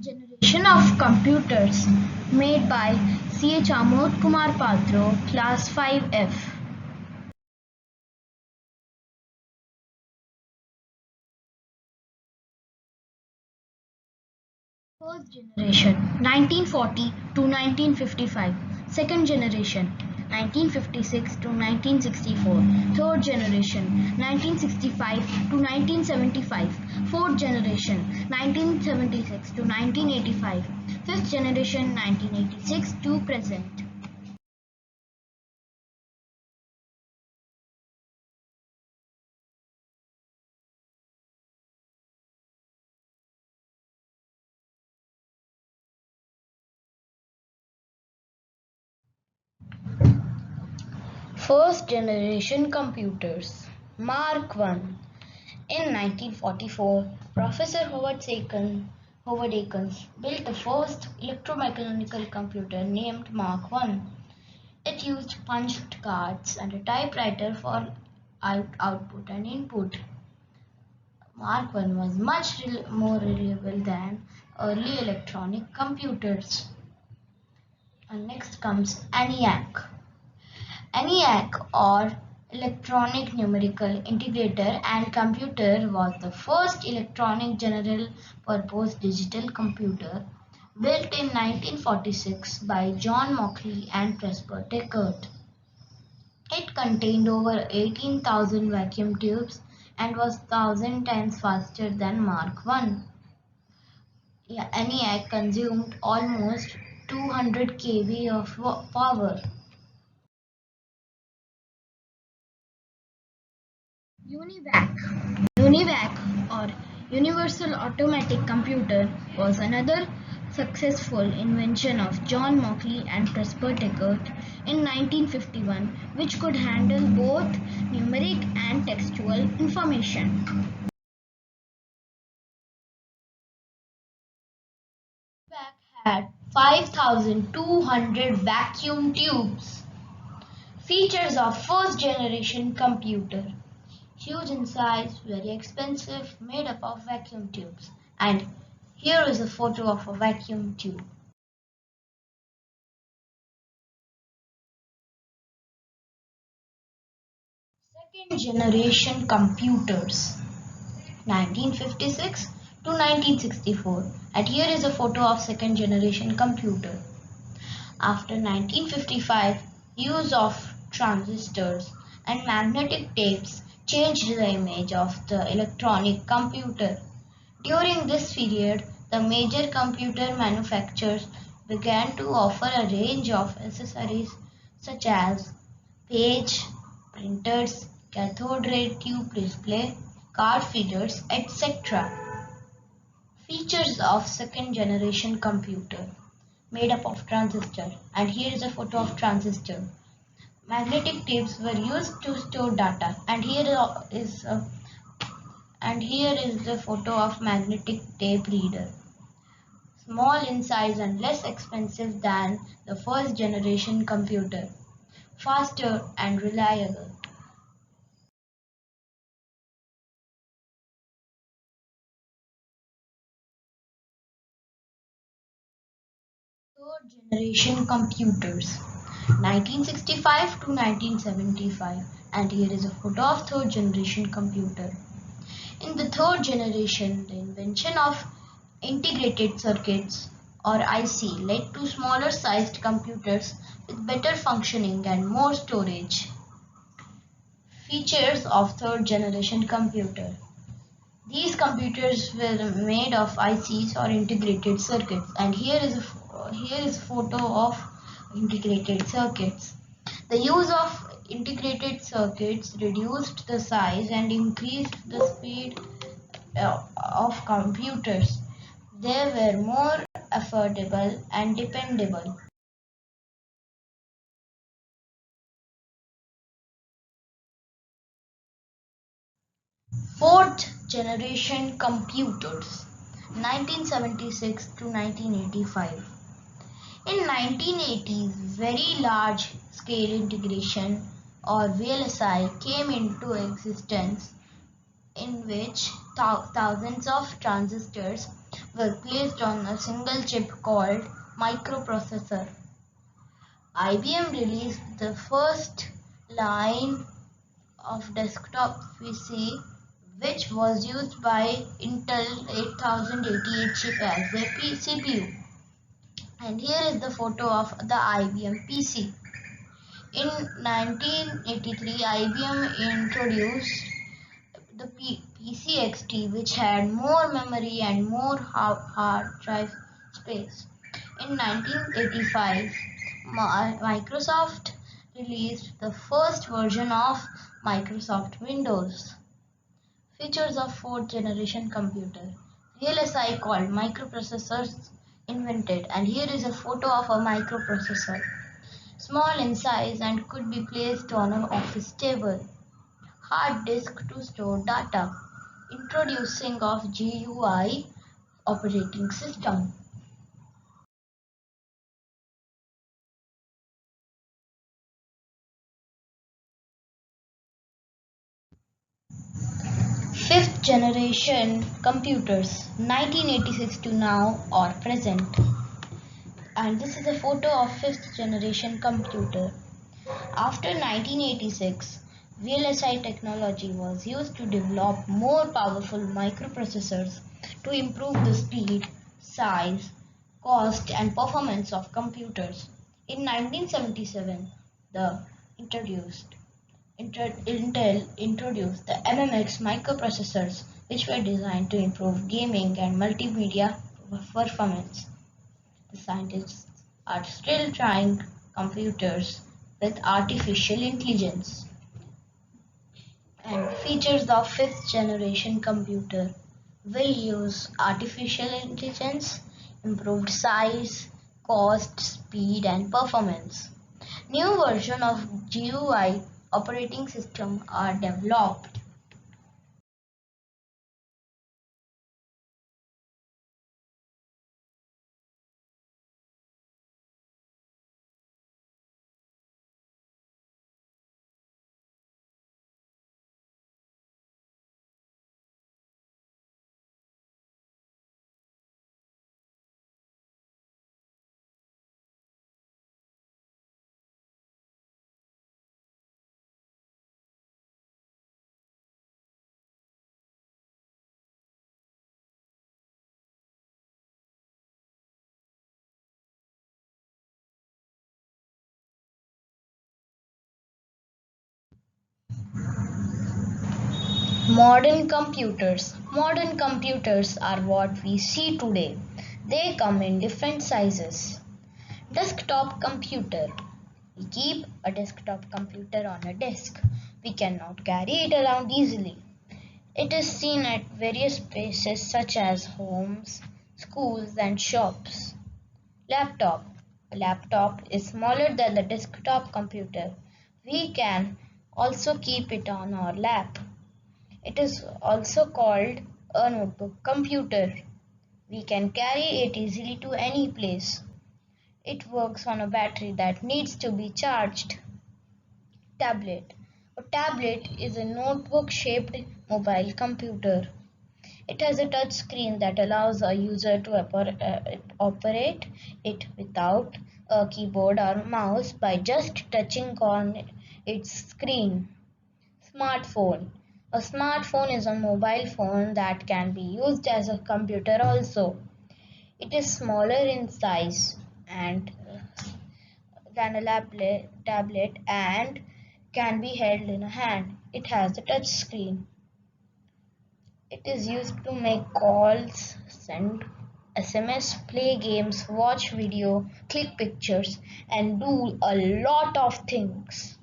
Generation of computers made by C.H. Amod Kumar Patro, Class 5F. First generation 1940 to 1955. Second generation 1956 to 1964. Third generation 1965 to 1975. Fourth generation 1976 to 1985. Fifth generation 1986 to present. First generation computers. Mark I. In 1944, Professor Howard Akins built the first electromechanical computer named Mark I. It used punched cards and a typewriter for output and input. Mark I was much more reliable than early electronic computers. And next comes ENIAC. ENIAC or Electronic Numerical Integrator and Computer was the first electronic general purpose digital computer built in 1946 by John Mauchly and Presper Eckert. It contained over 18,000 vacuum tubes and was 1,000 times faster than Mark I. ENIAC consumed almost 200 kV of power. UNIVAC. UNIVAC or Universal Automatic Computer was another successful invention of John Mauchly and Presper Eckert in 1951, which could handle both numeric and textual information. UNIVAC had 5,200 vacuum tubes. Features of first generation computer. Huge in size, very expensive, made up of vacuum tubes. And here is a photo of a vacuum tube. Second generation computers, 1956 to 1964. And here is a photo of second generation computer. After 1955, use of transistors and magnetic tapes changed the image of the electronic computer. During this period, the major computer manufacturers began to offer a range of accessories such as page, printers, cathode ray tube display, card feeders, etc. Features of second generation computer made up of transistor, and here is a photo of transistor. Magnetic tapes were used to store data, and here is the photo of magnetic tape reader. Small in size and less expensive than the first generation computer. Faster and reliable. Third generation computers. 1965 to 1975, and here is a photo of third generation computer. In the third generation, the invention of integrated circuits or IC led to smaller sized computers with better functioning and more storage. Features of third generation computer. These computers were made of ICs or integrated circuits, and here is a photo of integrated circuits. The use of integrated circuits reduced the size and increased the speed of computers. They were more affordable and dependable. Fourth generation computers, 1976 to 1985. In 1980s, very large scale integration or VLSI came into existence in which thousands of transistors were placed on a single chip called microprocessor. IBM released the first line of desktop PC, which was used by Intel 8088 chip as their CPU. And here is the photo of the IBM PC. In 1983, IBM introduced the PCXT, which had more memory and more hard drive space. In 1985, Microsoft released the first version of Microsoft Windows. Features of fourth generation computer. VLSI called microprocessors invented, and here is a photo of a microprocessor. Small in size and could be placed on an office table. Hard disk to store data. Introducing of GUI operating system. Fifth generation computers 1986 to now or present. And this is a photo of fifth generation computer. After 1986, VLSI technology was used to develop more powerful microprocessors to improve the speed, size, cost and performance of computers. In 1977, the Intel introduced the MMX microprocessors, which were designed to improve gaming and multimedia performance. The scientists are still trying computers with artificial intelligence. And features of fifth generation computer will use artificial intelligence, improved size, cost, speed and performance. New version of GUI operating system are developed. Modern computers. Modern computers are what we see today. They come in different sizes. Desktop computer. We keep a desktop computer on a desk. We cannot carry it around easily. It is seen at various places such as homes, schools and shops. Laptop. A laptop is smaller than the desktop computer. We can also keep it on our lap. It is also called a notebook computer. We can carry it easily to any place. It works on a battery that needs to be charged. Tablet. A tablet is a notebook-shaped mobile computer. It has a touch screen that allows a user to operate it without a keyboard or mouse by just touching on its screen. Smartphone. A smartphone is a mobile phone that can be used as a computer also. It is smaller in size and than a tablet and can be held in a hand. It has a touch screen. It is used to make calls, send SMS, play games, watch video, click pictures, and do a lot of things.